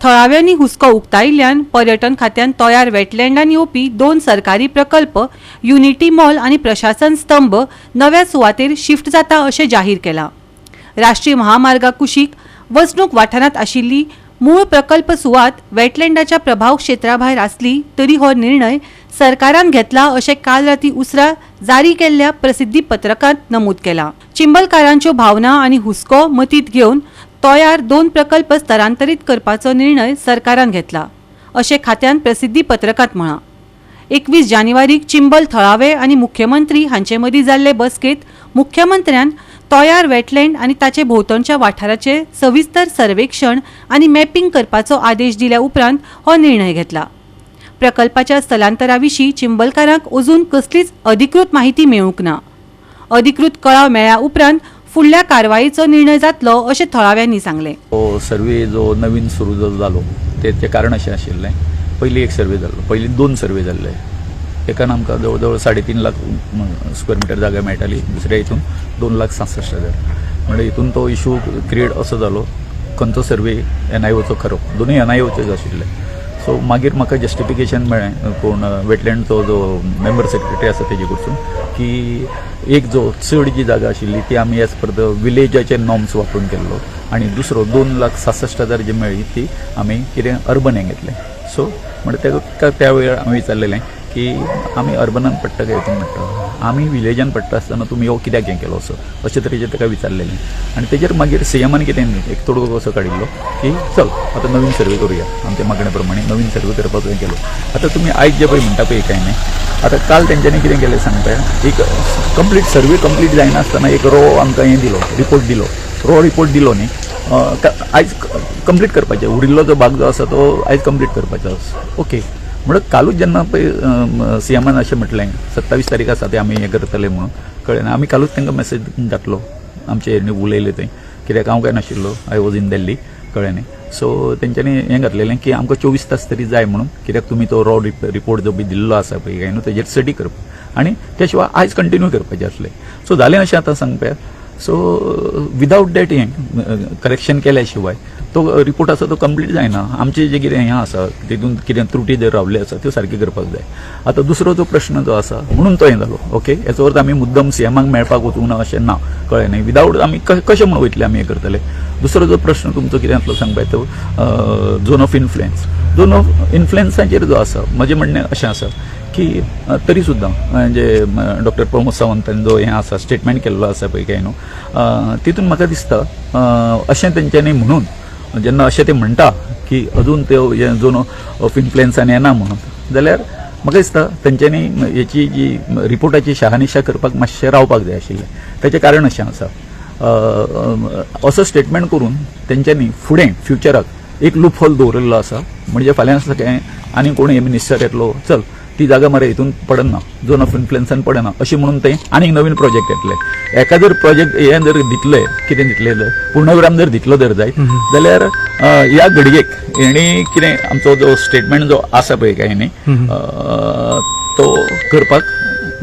थळाव्यांनी हुस्को उक्तायिल्ल्यान पर्यटन खात्यान तयार वेटलँडान येवपी 2 सरकारी प्रकल्प युनिटी मॉल आणि प्रशासन स्तंभ नव्या सुवातेर शिफ्ट जाता अशें जाहीर केलां. राष्ट्रीय महामार्गा कुशीक वसणूक वाठारांत आशिल्ली मूळ प्रकल्प सुवात वेटलँडाच्या प्रभाव क्षेत्रा भायर आसली तरी हो निर्णय सरकारान घेतला अशें काल राती उसरा जारी केल्ल्या प्रसिद्धी पत्रकांत नमूद केलां. चिंबलकारांच्यो भावना आनी हुस्को मतींत घेवन तयार 2 प्रकल्प स्थलांतरीत करपाचो निर्णय सरकारान घेतला अशें खात्यान प्रसिद्धी पत्रकांत म्हळां. 21 जानेवारीक चिंबल थळावे आनी मुख्यमंत्री हांचे मदीं जाल्ले बसकेंत मुख्यमंत्र्यान तयार वेटलँड आनी ताचे भोंवतणच्या वाठाराचे सविस्तर सर्वेक्षण आनी मॅपिंग करपाचो आदेश दिल्या उपरांत हो निर्णय घेतला. प्रकल्पाच्या स्थलांतरा विशीं चिंबलकारांक अजून कसलीच अधिकृत माहिती मेळूंक ना. अधिकृत कळाव मेळ्ळ्या उपरांत फुडल्या कारवायेचो निर्णय जातलो अशें थळाव्यांनी सांगलें. सर्वे जो नवीन सुरू जो जालो तेचें कारण अशें आशिल्लें, पयलीं एक सर्वे जाल्लो, पयलीं 2 सर्वे जाल्ले. एकान आमकां जवळ जवळ 3.5 लाख स्क्वेअर मिटर जागा मेळटाली, दुसऱ्या हितून 2,66,000. म्हणजे हितून तो इशू क्रिएट असो जालो, खंयचो सर्वे NIOचो खरो, दोनूय NIOचेच आशिल्ले. सो मागीर म्हाका जस्टिफिकेशन मेळ्ळें कोण वेटलँडचो जो मेंबर सेक्रेटरी आसा तेजे कडसून की एक जो चड जी जागा आशिल्ली ती आमी एज पर द विलेजाचे नॉर्म्स वापरून केल्लो आनी दुसरो 2,66,000 जी मेळ्ळी ती आमी कितें अर्बन हें घेतलें. सो म्हणजे ताका त्या वेळार हांवें विचारलेलें की आमी अर्बनान पडटा काय हितून पडटा, आमी विलेजान पडटा आसतना तुमी हो कित्याक हें केलो असो अशे तरेचें ताका विचारलेलें. आनी तेजेर मागीर CMन कितें एक तोडगो कसो काडिल्लो की चल आतां नवीन सर्वे करुया. आमच्या मागणे प्रमाणे नवीन सर्वे करपाचो हें केलो. आतां तुमी आयज जे पळय म्हणटा पळय काय न्ही, आतां काल तेंच्यांनी कितें केलें सांगता, एक कंप्लीट सर्वे कंप्लीट जायना आसतना एक आमकां हें दिलो, रिपोर्ट दिलो न्ही, आयज कंप्लीट करपाचें, उरिल्लो जो भाग जो आसा तो आयज कंप्लीट करपाचो. ओके म्हणून कालूच जेन्ना पळय CMन अशें म्हटलें 27 तारीख आसा ते आमी हें करतले म्हणून कळ्ळें ना. आमी कालूच तांकां मेसेज घातलो, आमचे उलयले थंय, कित्याक हांव काय नाशिल्लो, आय वॉज इन दिल्ली, कळ्ळें न्ही. सो तेंच्यांनी हें घातलेलें की आमकां 24 तास तरी जाय म्हणून, कित्याक तुमी तो रिपोर्ट जो बी दिल्लो आसा पळय काय न्हू तेजेर स्टडी करप आनी त्या शिवाय आयज कंटिन्यू करपाचें आसलें. सो जालें अशें आतां सांगपा. सो विदावट दॅट हें करेक्शन केल्या शिवाय तो रिपोर्ट आसा तो कंप्लीट जायना. आमचें जें कितें हें आसा तितून कितें त्रुटी जर रावल्यो आसा त्यो सारकी करपाक जाय. आतां दुसरो जो प्रश्न जो आसा म्हणून तो हें जालो. ओके, हेचो अर्थ आमी मुद्दम CMक मेळपाक वचूंक ना अशें ना, कळ्ळें न्ही. विदावट आमी कशें म्हणून वयतले आमी हें करतले. दुसरो जो प्रश्न तुमचो कितें आसलो सांगपाय तो झोन ऑफ इन्फ्लुएन्साचेर जो आसा म्हजें म्हणणें अशें आसा की तरी सुद्दां म्हणजे डॉक्टर प्रमोद सावंतान जो हें आसा स्टेटमेंट केल्लो आसा पळय काय न्हू, तितून म्हाका दिसता अशें तेंच्यांनी म्हणून जेन्ना अशें ते म्हणटा की अजून त्यो झोन ऑफ इन्फ्लुएन्सान येना म्हणून, जाल्यार म्हाका दिसता तेंच्यांनी हेची जी रिपोर्टाची शहानिशा करपाक मातशें रावपाक जाय आशिल्लें. तेचें कारण अशें आसा, असो स्टेटमेंट करून तेंच्यांनी फुडें फ्युचराक एक लूप होल दवरिल्लो आसा. म्हणजे फाल्यां सगळें आनी कोण मिनिस्टर येतलो, चल ती जागा मरे हितून पडना, झोन ऑफ इन्फ्लुएन्सान पडना अशें म्हणून ते आनीक नवीन प्रोजेक्ट येतले. एका जर प्रोजेक्ट हें जर दितले, कितें दितले पूर्णविराम जर दितलो जर जायत जाल्यार ह्या घडयेक हेणी कितें आमचो जो स्टेटमेंट जो आसा पळय काय न्ही तो करपाक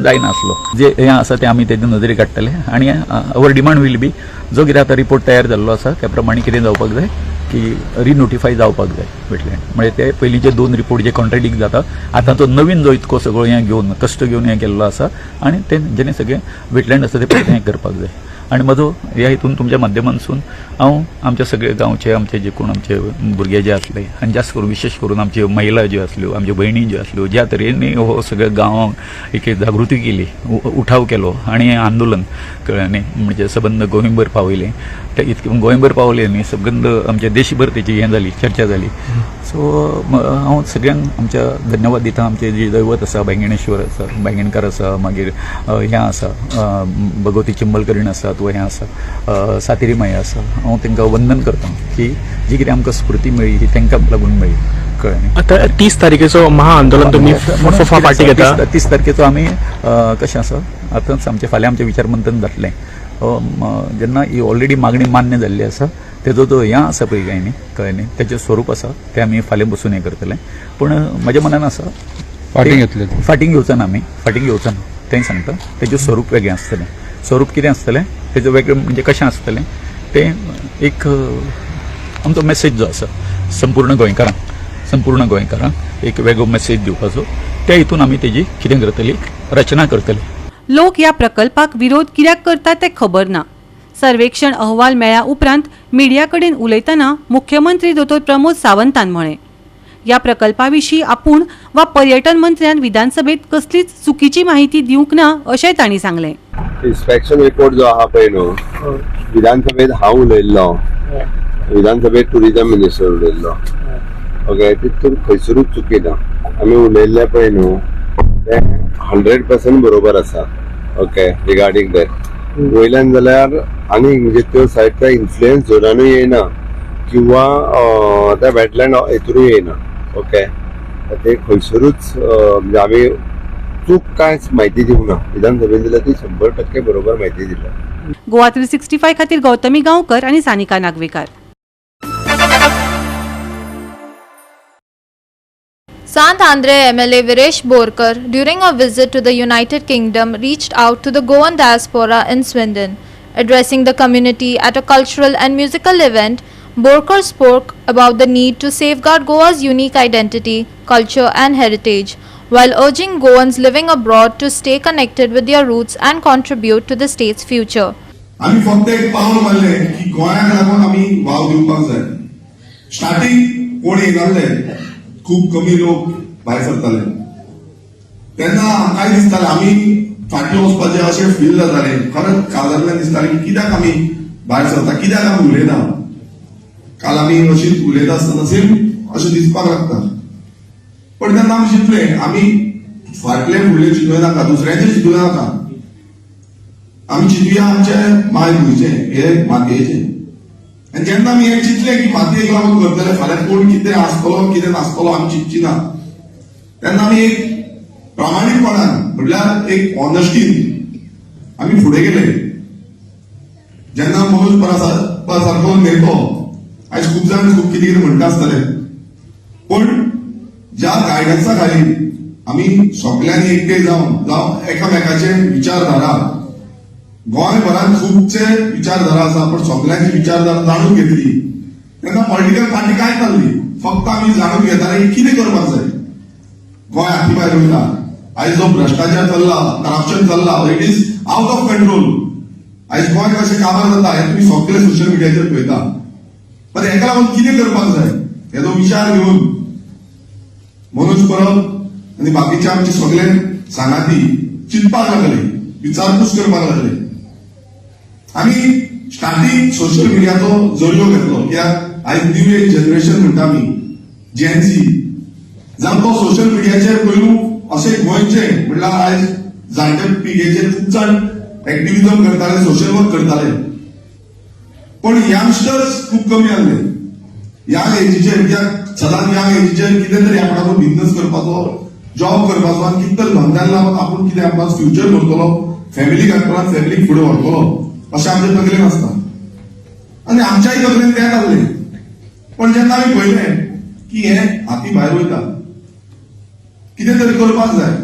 जायना आसलो. जे हें आसा तें आमी तेजे नदरेक काडटले आनी अवर डिमांड वील बी जो कितें आतां रिपोर्ट तयार जाल्लो आसा त्या प्रमाणे कितें जावपाक जाय की रिनोटिफाय जावपाक जाय वेटलँड. म्हणजे ते पयलींचे 2 रिपोर्ट जे कॉन्ट्राडिक्ट जाता, आतां तो नवीन जो इतको सगळो हें घेवन कश्ट घेवन हें केल्लो आसा आनी ते जेणे सगळें वेटलँड आसा ते परत हें करपाक जाय. आनी म्हजो ह्या हितून तुमच्या माध्यमांतसून हांव आमच्या सगळे गांवचे आमचे जे कोण आमचे भुरगे जे आसले आनी जास्त करून विशेष करून आमच्यो महिला ज्यो आसल्यो, आमच्यो भयणी ज्यो आसल्यो, ज्या तरेन हो सगळ्या गांवांक एक जागृती केली, उठाव केलो आनी हें आंदोलन कळ्ळें न्ही, म्हणजे सबंद गोंयभर पावयलें. ते इतकें गोंयभर पावलें न्ही, सबंद आमच्या देशभर तेची हें जाली, चर्चा जाली. सो हांव सगळ्यांक आमच्या धन्यवाद दिता. आमचे जे दैवत आसा बांयगणेश्वर आसा, बांयगणकार आसा, मागीर हें आसा भगवती चिंबलकरीण आसा, तो हें आसा सातेरी माय आसा. हांव तांकां वंदन करता की जी कितें आमकां स्फूर्ती मेळ्ळी ही तांकां लागून मेळ्ळी, कळ्ळें. आता 30 तारखेचो महाआंदोलन तुमी पार्टी घेता. 30 तारखेचो आमी कशें आसा आतांच आमचे फाल्यां आमचें विचारमंथन जातलें. जेन्ना ही ऑलरेडी मागणी मान्य जाल्ली आसा तेजो जो हें आसा पळय काय न्ही, कळ्ळें न्ही, तेजें स्वरूप आसा तें आमी फाल्यां बसून हें करतलें. पूण म्हज्या मनान आसा फाटींग घेवचो ना, आमी फाटींग घेवचो ना तें सांगता. तेजें स्वरूप वेगळें आसतलें. स्वरूप कितें आसतलें तेजें वेगळें म्हणजे कशें आसतलें तें एक आमचो मेसेज जो आसा संपूर्ण गोंयकारांक एक वेगळो मेसेज दिवपाचो त्या हितून आमी तेजी कितें करतली रचना करतली. लोक ह्या प्रकल्पाक विरोध कित्याक करतात ते खबर ना. सर्वेक्षण अहवाल मेळ्ळ्या उपरांत मिडिया कडेन उलयतना मुख्यमंत्री दोतोर प्रमोद सावंतान म्हळें ह्या प्रकल्पा विशीं आपूण वा पर्यटन मंत्र्यान विधानसभेत कसलीच चुकीची माहिती दिवंक ना अशेंय तांणी सांगलें. इन्स्पेक्शन रिपोर्ट जो आहा पळय न्हू विधानसभेत हांव उलयल्लो विधानसभेत टुरिजम मिनिस्टर उलयल्लो ओके तितून खंयसरूच चुकी ना. आमी उलयल्ले पळय न्हू ते 100% बरोबर आसा ओके रिगार्डिंग दॅट वयल्यान जाल्यार आनी म्हणजे त्यो सायडचा इन्फ्लुएन्स झोनानूय येयना किंवा त्या वेटलँड हेतूनय येयना ओके ते खंयसरूच म्हणजे आमी चूक कांयच म्हायती दिवंक ना. विधानसभेत जाल्यार ती 100% बरोबर म्हायती दिल्या. गोवा 365 खातीर गौतमी गांवकर आनी Sanika Nagvekar. Sant Andre MLA Viresh Borkar, during a visit to the United Kingdom, reached out to the Goan diaspora in Swindon. Addressing the community at a cultural and musical event, Borkar spoke about the need to safeguard Goa's unique identity, culture and heritage, while urging Goans living abroad to stay connected with their roots and contribute to the state's future. आम्ही फक्त एक पाऊल मारले की गोंयाक लागून आम्ही wow दिवपाक जाय. स्टार्टिंग कोण येनासले खूप कमी लोक भायर सरताले तेन्ना आमकांय दिसताले आमी फाटले वचपाचे अशें फील जाताले. खरंच काळजांतल्यान दिसताले की कित्याक आमी भायर सरता कित्याक आमी उलयना. काल आमी अशीच उलयता आसतना सेम अशें दिसपाक लागता. पण तेन्ना आमी चिंतले आमी फाटले फुडले चिंतूय नाका दुसऱ्यांचे चिंतूय नाका. आमी चिंतुया आमचे माय भुंयचे हे मातयेचे. आनी जेन्ना आमी हे चिंतले की मातयेक लागून करतले फाल्यां कोण कितें आसतलो कितें नासतलो आमी चिंतची ना तेन्ना आमी एक प्रामाणीकपणान म्हणल्यार एक ऑनेस्टीन आमी फुडें गेले. जेन्ना मनोज परा सारको नेतो आयज खूब जाण खूब कितें कितें म्हणटा आसतले पण ज्या गायडन्सा खाली आमी सगळ्यांनी एकठांय जावन एकामेकाचे विचारधारा गोंयभरांत खुबशे विचारधारा आसा पण सगळ्यांची विचारधारा जाणून घेतली तेन्ना पॉलिटिकल पार्टी कांयच नासली. फक्त आमी जाणून घेताले की कितें करपाक जाय. गोंय हाती भायर वयता. आयज जो भ्रष्टाचार चल्ला करप्शन चल्ला it is out of control. आयज गोंय कशें काबार जाता हे तुमी सगळे सोशल मिडियाचेर पळयता. पण हेका लागून कितें करपाक जाय हेजो विचार घेवन मनोज परब आनी बाकीचे आमचे सगळे सांगाती चिंतपाक लागले विचारपूस करपाक लागले. आमी स्टार्टिंग सोशल मिडियाचो जरियो घेतलो कित्याक आयज न्यू एज जनरेशन म्हणटा आमी जेनसी जांको सोशल मिडियाचेर पयलू अशें गोंयचे म्हणल्यार आयज जाणटे पिळगेचेर खूब जाण एक्टिविजम करताले सोशल वर्क करताले पण यंगस्टर्स खूब कमी आसले. यंग एजीचेर कित्याक सदांच यंग एजीचेर कितें तरी आपणाचो बिझनस करपाचो जॉब करपाचो आनी कितें तरी धंद्यान लागून आपूण कितें आपणाचो फ्युचर करतलो फॅमिली घालतलो फॅमिलीक फुडें व्हरतलो अशें आमचे तकलेन आसता. आनी आमच्याय तकलेन तें जाल्लें. पण जेन्ना आमी पळयलें की हे हाती भायर वयता कितें तरी करपाक जाय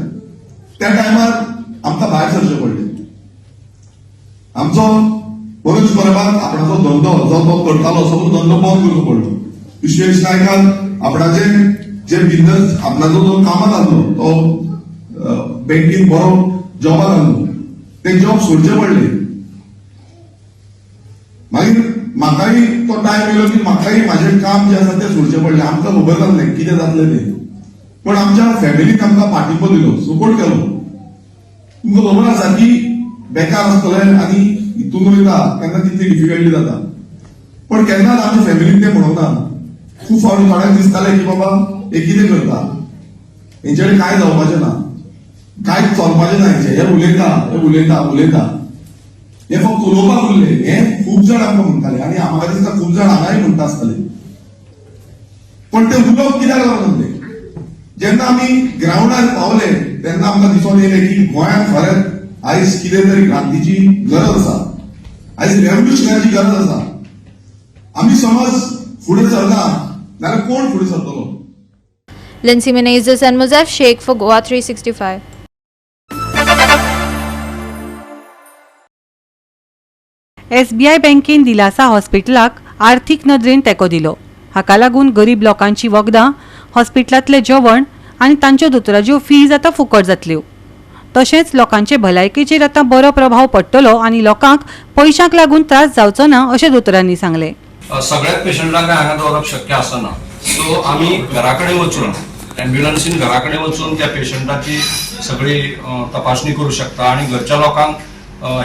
त्या टायमार आमकां भायर सरचें पडलें. आमचो मनोज परबाक आपणाचो धंदो जो तो करतालो सगळो धंदो बंद करचो पडलो. विश्वेश नायकान आपणाचे जे बिझनस आपणाचो जो कामात आसलो तो बँकेन बरो जॉबाक आसलो ते जॉब सोडचे पडले. मागीर म्हाकाय तो टायम येयलो की म्हाकाय म्हाजें काम जें आसा तें सोडचें पडलें. आमकां खबर नासलें कितें जातलें तें पण आमच्या फॅमिलीन आमकां पाठिंबो दिलो सपोर्ट केलो. तुमकां खबर आसा की बेकार आसतलें आनी हितून वयता तेन्ना कितली डिफिकल्टी जाता पण केन्नाच आमच्या फॅमिलीन तें म्हणूंक ना. खूब फावटी थोड्यांक दिसतालें की बाबा हे कितें करता हेंचे कडेन कांय जावपाचें ना कांयच चलपाचें ना हें उलयता हे फक्त उलोवपाक उरले. हे खूब जाण आमकां म्हणटाले आनी म्हाका दिसता खूब जाण हांगाय म्हणटा आसतले पण ते उलोवप कित्याक लागून जालें. जेन्ना आमी ग्राउंडार पावले तेन्ना आमकां दिसून येयलें की गोंयांत खरेंच आयज कितें तरी क्रांतीची गरज आसा. आयज रेव्होल्युशनाची गरज आसा. आमी समज फुडें सरना जाल्यार कोण फुडें सरतलो. Lindsay Menezes and Muzaf Sheikh for Goa 365. SBI बँकेन दिलासा हॉस्पिटलाक आर्थीक नदरेन तेंको दिलो. हाका लागून गरीब लोकांची वखदां, हॉस्पिटलांतलें जेवण आनी तांच्यो दोतोराच्यो फीज आतां फुकट जातल्यो. तशेंच लोकांचे भलायकेचेर आतां बरो प्रभाव पडटलो आनी लोकांक पयशांक लागून त्रास जावचो ना अशें दोतोरांनी सांगलें. सगळ्याच पेशंटांक हांगा दवरप शक्य आसना, सो आमी घरा कडेन वचून एम्ब्युलन्सीन घरा कडेन वचून त्या पेशंटाची सगळी तपासणी करूं शकता आनी घरच्या लोकांक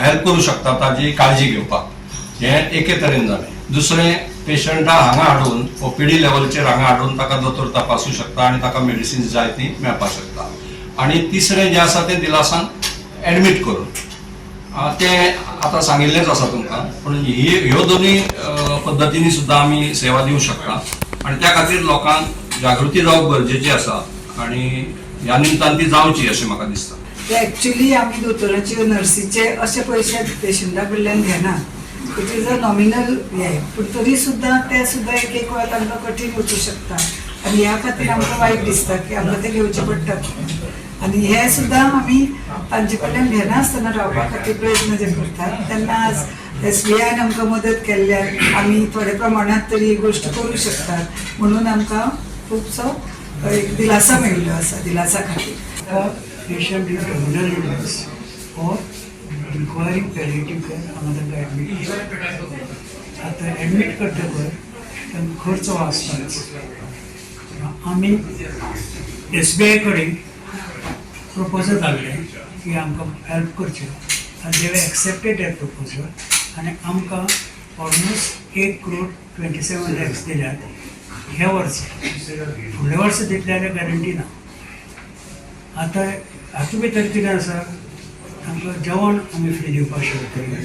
हेल्प करूं शकता ताजी काळजी घेवपाक. हें एके तरेन जालें. दुसरें, पेशंटाक हांगा हाडून ओपीडी लेवलचेर हांगा हाडून ताका दोतोर तपासूं शकता आनी ताका मेडिसिन्स जाय ती मेळपाक शकता. आनी तिसरें जें आसा तें दिलासान एडमीट करून तें आतां सांगिल्लेंच आसा तुमकां, पूण ह्यो दोनूय पद्दतींनी सुद्दां आमी सेवा दिवंक शकता आनी त्या खातीर लोकांक जागृती जावप गरजेची आसा आनी ह्या निमतान ती जावची अशें म्हाका दिसता. ते एक्चुअली आमी दोतोराचे नर्सीचे अशे पयशे पेशंटा कडल्यान घेना. इट इज अ नॉमिनल हे, पूण तरी सुद्दां ते सुद्दां एक एक वेळा तांकां कठीण वचूं शकता आनी ह्या खातीर आमकां वायट दिसता की आमकां ते घेवचे पडटात. आनी हे सुद्दां आमी तांचे कडल्यान घेना आसतना रावपा खातीर प्रयत्न जे करतात तेन्ना आज SBIन आमकां मदत केल्ल्यान आमी थोड्या प्रमाणात तरी ही गोश्ट करूं शकतात, म्हणून आमकां खूबसो एक दिलासा मेळिल्लो आसा. दिलासा खातीर patient is terminal illness or requiring palliative care हांगा एडमिट केला. आता एडमिट करतकर तांकां खर्च वाचताच. आमी SBI कडेन प्रपोजल धाडलें की आमकां हेल्प करचें आनी दे एक्सेप्टेड दॅट प्रपोजल आनी आमकां ऑलमोस्ट 1,27 lakhs दिल्यात ह्या वर्सा. फुडल्या वर्सा दितले जाल्यार गॅरंटी ना. आता हातूंत भितर कितें आसा, तांकां जेवण आमी फ्री दिवपाक शकतले,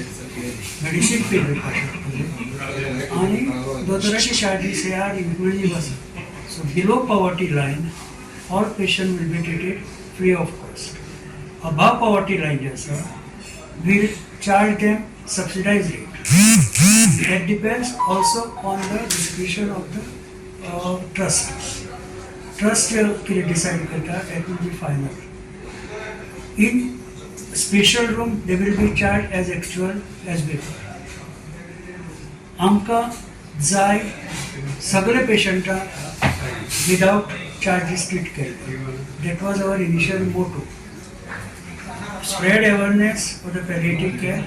मेडिसीन फ्री दिवपाक शकतले आनी दोतोराची चार्जीस हे आर इन्क्लुजीव आसा. So below poverty line all patient will be treated free of cost. Above poverty line जे आसा will charge them subsidised rate. That depends also on the discretion of the trust. Trust कितें decide करता that will be final. In special room they will be charged as actual as before. आमकां जाय सगळे पेशंटांक without charges treat केले. That was our initial motto. Spread awareness for the palliative care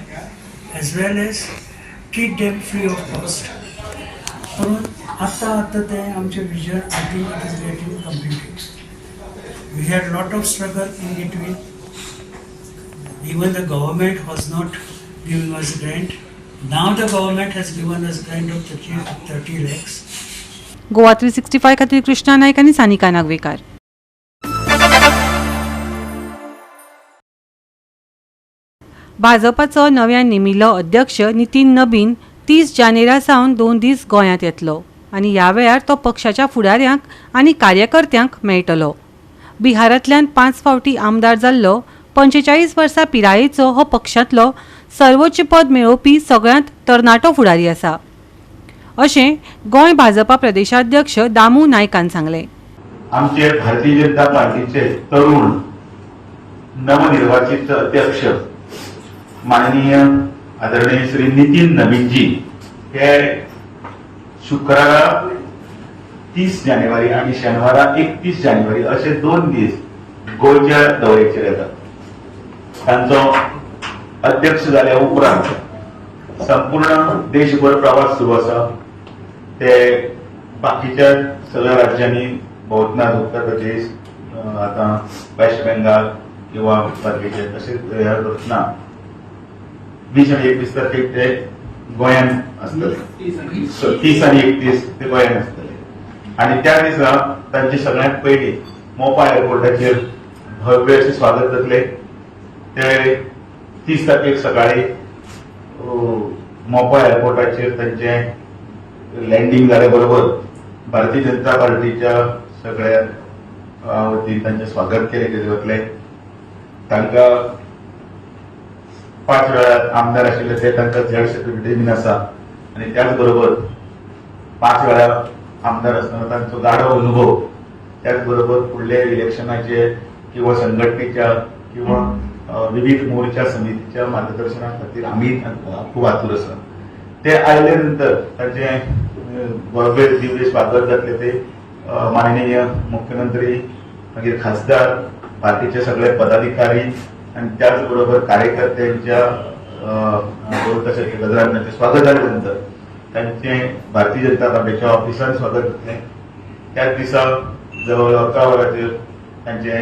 as well as treat them free of cost. म्हणून आता ते आमचे vision I think it is getting completed. We had lot of struggle in between. Even the government was not giving us grant. Now the government has given us grant of 30 lakhs. Goa 365 खातीर कृष्णा नायक आनी सानिका नागवेकार. भाजपाचो नव्यान नेमिल्लो अध्यक्ष नितीन नबीन 30 जानेरा सावन 2 दीस गोंयांत येतलो आनी ह्या वेळार तो पक्षाच्या फुडाऱ्यांक आनी कार्यकर्त्यांक मेळटलो. बिहारांतल्यान 5 फावटी आमदार जाल्लो 45 वर्सां पिरायेचो हो पक्षांतलो सर्वोच्च पद मेळोवपी सगळ्यांत तरणाटो फुडारी आसा अशें गोंय भाजपा प्रदेशाध्यक्ष दामू नायकान सांगलें. आमचे भारतीय जनता पार्टीचे तरुण नवनिर्वाचित अध्यक्ष माननीय आदरणीय श्री नितीन नबीनजी हे शुक्रारा 30 जानेवारी आणि शेनवारा 31 जानेवारी असे 2 दीस गोंयच्या दौऱ्याचेर येतात. तांचो अध्यक्ष जाल्या उपरांत संपूर्ण देशभर प्रवास सुरू आसा. ते बाकीच्या सगळ्या राज्यांनी भोंवतनात. उत्तर प्रदेश, आता वेस्ट बेंगाल किंवा बाकीचे तशेंच करतना 20 आणि 21 तारखेक ते गोंयांत आसतले. 30 आणि 31 ते गोंयांत आसतले आणि त्या दिसा तांचे सगळ्यांत पयलीं मोपा एअरपोर्टाचेर भव्य अशें स्वागत जातले. ते 30 तारखेक सकाळी मोपा एअरपोर्टाचेर तांचे लँडिंग जाले बरोबर भारतीय जनता पार्टीच्या सगळ्या वतीन तांचे स्वागत केले वतले. तांकां 5 वेळा आमदार आशिल्ले ते तांकां झॅड सेक्युरिटी बीन आसा आनी त्याच बरोबर 5 वेळा आमदार आसतना तांचो गाढो अनुभव, त्याच बरोबर फुडले इलेक्शनाचे किंवा संघटनेच्या किंवा विविध मोर्चा समितीच्या मार्गदर्शना खातीर आमी खूब आतूर आसा. ते आयले नंतर तांचे भव्य दिव्य स्वागत जातले ते माननीय मुख्यमंत्री मागीर खासदार पार्टीचे सगळे पदाधिकारी आणि त्याचबरोबर कार्यकर्त्यांच्या गजरांचे स्वागत जाले नंतर त्यांचे भारतीय जनता पार्टीच्या ऑफिसांत स्वागत जातले. त्याच दिसा जवळ 11 वरांचेर त्यांचे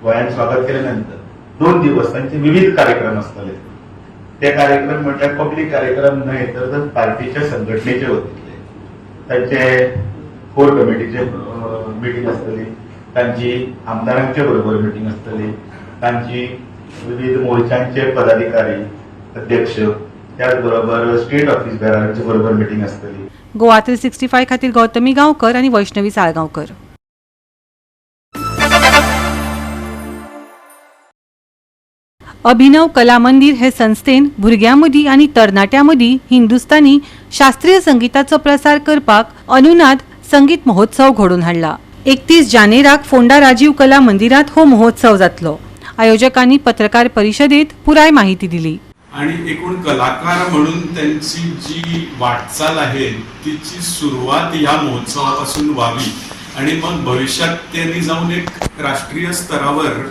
गोंयांत स्वागत केले नंतर 2 दिवस त्यांचे विविध कार्यक्रम आसतले. ते कार्यक्रम म्हटल्यार पब्लीक कार्यक्रम न्हय तर पार्टीच्या संघटनेचे वतीतले. त्यांचे कोर कमिटीचे मिटींग आसतली, तांची आमदारांच्या बरोबर मिटींग आसतली, तांची विविध मोर्चांचे पदाधिकारी अध्यक्ष त्याचबरोबर स्टेट ऑफिस बेरांचे बरोबर मिटींग आसतली. गोवा 365 खातीर गौतमी गांवकर आणि वैष्णवी साळगांवकर. अभिनव कला मंदिर हे संस्थेन भुरग्यां मदीं आनी तरणाट्यां मदीं हिंदुस्थानी शास्त्रीय संगीताचो प्रसार करपाक अनुनाद संगीत महोत्सव घडोवन हाडला. 31 जानेराक फोंडा राजीव कला मंदिरात हो महोत्सव जातलो. आयोजकांनी पत्रकार परिषदेत पुराय माहिती दिली. आणि एकूण कलाकार म्हणून त्यांची जी वाटचाल आहे तिची सुरुवात या महोत्सवापासून व्हावी आणि मग भविष्यात त्यांनी जाऊन एक राष्ट्रीय स्तरावर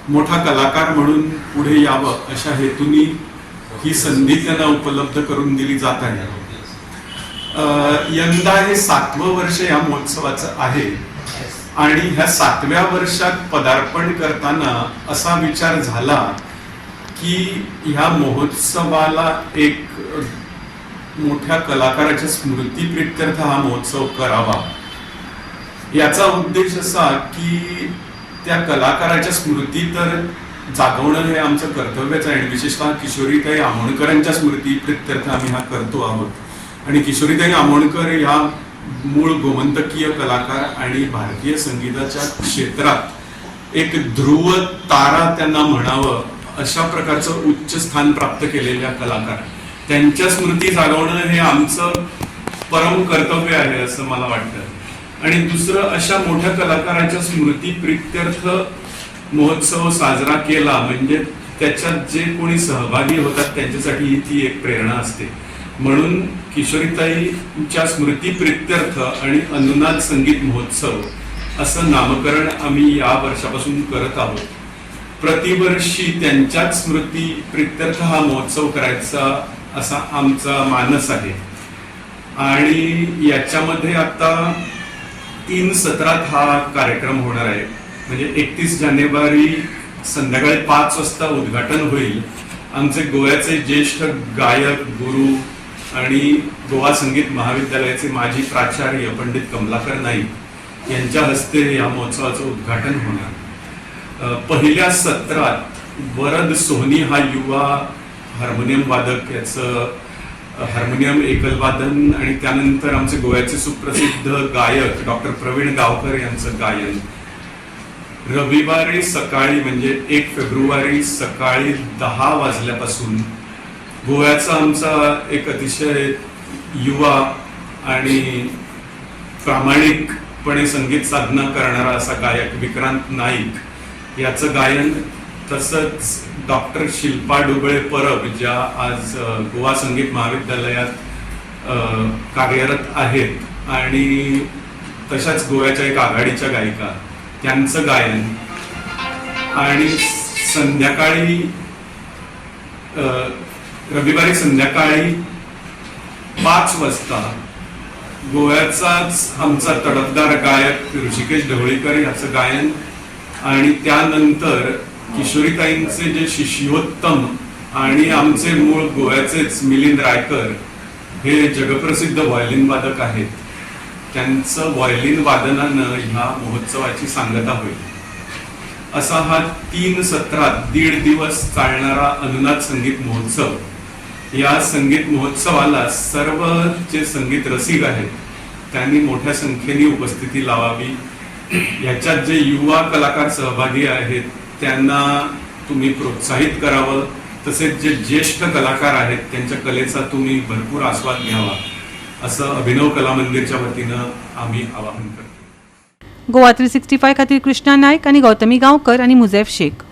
मोठा कलाकार म्हणून पुढे यावं अशा हेतूने ही संधी त्यांना उपलब्ध करून दिली जात आहे. यंदा हे 7वं वर्ष या महोत्सवाचं आहे आणि ह्या 7व्या वर्षात पदार्पण करताना असा विचार झाला की ह्या महोत्सवाला एक मोठ्या कलाकाराच्या स्मृतीप्रित्यर्थ हा महोत्सव करावा. याचा उद्देश असा की त्या कलाकाराच्या स्मृती तर जागवणं हे आमचं कर्तव्यच आहे आणि विशेषतः किशोरीताई आमोणकरांच्या स्मृतीप्रित्यर्थ आम्ही हा करतो आहोत. आणि किशोरीताई आमोणकर या मूळ गोमंतकीय कलाकार आणि भारतीय संगीताच्या क्षेत्रात एक ध्रुव तारा त्यांना म्हणावं अशा प्रकारचं उच्च स्थान प्राप्त केलेल्या कलाकार, त्यांच्या स्मृती जागवणं हे आमचं परम कर्तव्य आहे असं मला वाटतं. आणि दुसरं, अशा मोठ्या कलाकाराच्या स्मृती प्रित्यर्थ महोत्सव साजरा केला म्हणजे त्याच्यात जे कोणी सहभागी होतात त्यांच्यासाठी ती एक प्रेरणा असते. म्हणून किशोरीताईच्या स्मृती प्रित्यर्थ आणि अनुनाद संगीत महोत्सव असं नामकरण आम्ही या वर्षापासून करत आहोत. प्रतिवर्षी त्यांच्याच स्मृती प्रित्यर्थ हा महोत्सव करायचा असा आमचा मानस आहे. आणि याच्यामध्ये आता 3 सत्रात हा कार्यक्रम होणार आहे. म्हणजे 31 जानेवारी संध्याकाळी 5 वाजता उद्घाटन होईल. आमचे गोव्याचे ज्येष्ठ गायक, गुरु आणि गोवा संगीत महाविद्यालयाचे माजी प्राचार्य पंडित कमलाकर नाईक यांच्या हस्ते या महोत्सवाचं उद्घाटन होणार. पहिल्या सत्रात वरद सोहनी हा युवा हार्मोनियम वादक, याचं हार्मोनियम एकलवादन आणि त्यानंतर आमचे गोव्याचे सुप्रसिद्ध गायक डॉक्टर प्रवीण गावकर यांचं गायन. रविवारी सकाळी म्हणजे 1 फेब्रुवारी सकाळी 10 वाजल्यापासून गोव्याचा आमचा एक अतिशय युवा आणि प्रामाणिकपणे संगीत साधना करणारा असा गायक विक्रांत नाईक याचं गायन, तसंच डॉक्टर शिल्पा डुबळे परब ज्या आज गोवा संगीत महाविद्यालयात कार्यरत आहेत आणि तशाच गोव्याच्या एक आघाडीच्या गायिका त्यांचं गायन. आणि संध्याकाळी रविवारी संध्याकाळी 5 वाजता गोव्याचाच आमचा तडफदार गायक ऋषिकेश ढवळीकर याचं गायन. आणि त्यानंतर किशोरीताईंचे जे शिष्योत्तम आणि आमचे मूळ गोव्याचेच मिलिंद रायकर हे जगप्रसिद्ध व्हायोलिन वादक आहेत, त्यांचं व्हायोलिन वादनानं ह्या महोत्सवाची सांगता होईल. असा हा 3 सत्रात 1.5 दिवस चालणारा अनुनाद संगीत महोत्सव. या संगीत महोत्सवाला सर्व जे संगीत रसिक आहेत त्यांनी मोठ्या संख्येने उपस्थिती लावावी. याच्यात जे युवा कलाकार सहभागी आहेत त्यांना तुम्ही प्रोत्साहित करावं. तसेच जे ज्येष्ठ कलाकार आहेत त्यांच्या कलेचा तुम्ही भरपूर आस्वाद घ्यावा असं अभिनव कला मंदिरच्या वतीनं आम्ही आवाहन करतो. गोवा 365 खातीर कृष्णा नायक आणि गौतमी गांवकर आणि मुझेफ शेख.